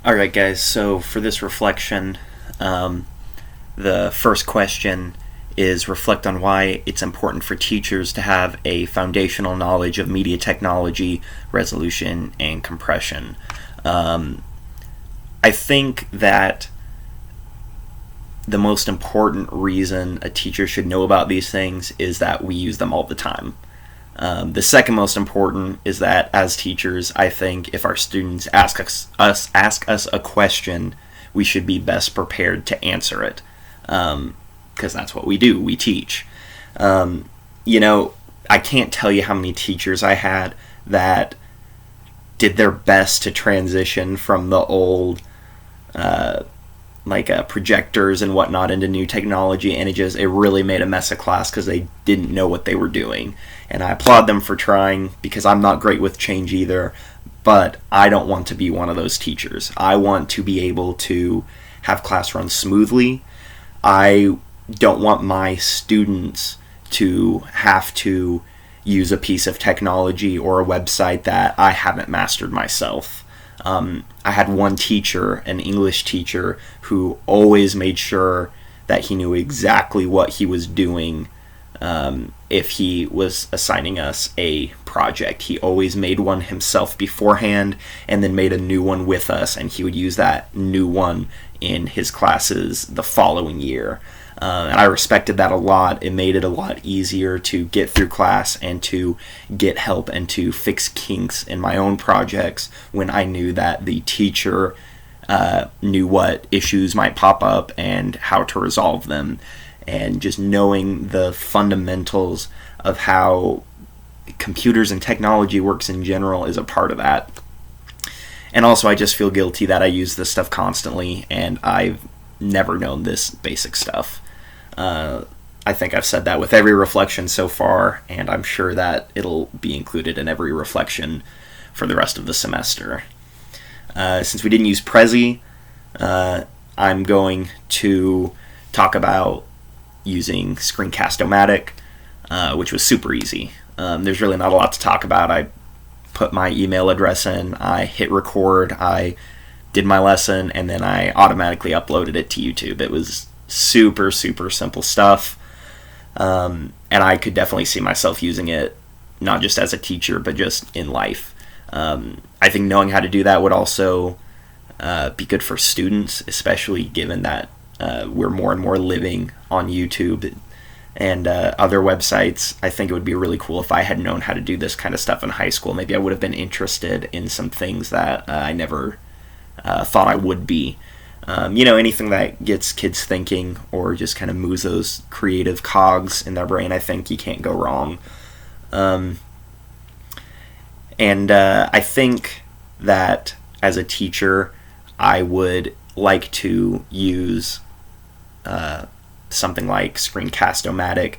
Alright, guys, so for this reflection, the first question is reflect on why it's important for teachers to have a foundational knowledge of media technology, resolution, and compression. I think that the most important reason a teacher should know about these things is that we use them all the time. The second most important is that as teachers, I think if our students ask us a question, we should be best prepared to answer it, because that's what we do. We teach. I can't tell you how many teachers I had that did their best to transition from the old projectors and whatnot into new technology, and it really made a mess of class because they didn't know what they were doing. And I applaud them for trying, because I'm not great with change either, but I don't want to be one of those teachers. I want to be able to have class run smoothly. I don't want my students to have to use a piece of technology or a website that I haven't mastered myself. I had one teacher, an English teacher, who always made sure that he knew exactly what he was doing if he was assigning us a project. He always made one himself beforehand and then made a new one with us, and he would use that new one in his classes the following year. And I respected that a lot. It made it a lot easier to get through class and to get help and to fix kinks in my own projects when I knew that the teacher knew what issues might pop up and how to resolve them. And just knowing the fundamentals of how computers and technology works in general is a part of that. And also, I just feel guilty that I use this stuff constantly, and I've never known this basic stuff. I think I've said that with every reflection so far, and I'm sure that it'll be included in every reflection for the rest of the semester. Since we didn't use Prezi, I'm going to talk about using Screencast-O-Matic, which was super easy. There's really not a lot to talk about. I put my email address in, I hit record, I did my lesson, and then I automatically uploaded it to YouTube. It was super, super simple stuff, and I could definitely see myself using it, not just as a teacher, but just in life. I think knowing how to do that would also be good for students, especially given that we're more and more living on YouTube and other websites. I think it would be really cool if I had known how to do this kind of stuff in high school. Maybe I would have been interested in some things that I never thought I would be. Anything that gets kids thinking or just kind of moves those creative cogs in their brain, I think you can't go wrong. I think that as a teacher, I would like to use something like Screencast-O-Matic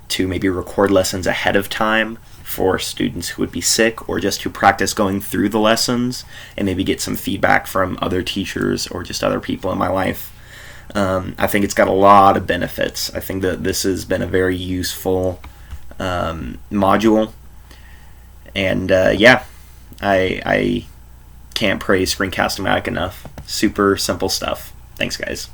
to maybe record lessons ahead of time for students who would be sick, or just to practice going through the lessons and maybe get some feedback from other teachers or just other people in my life. I think it's got a lot of benefits. I think that this has been a very useful module, and I can't praise Screencast-O-Matic enough. Super simple stuff. Thanks, guys.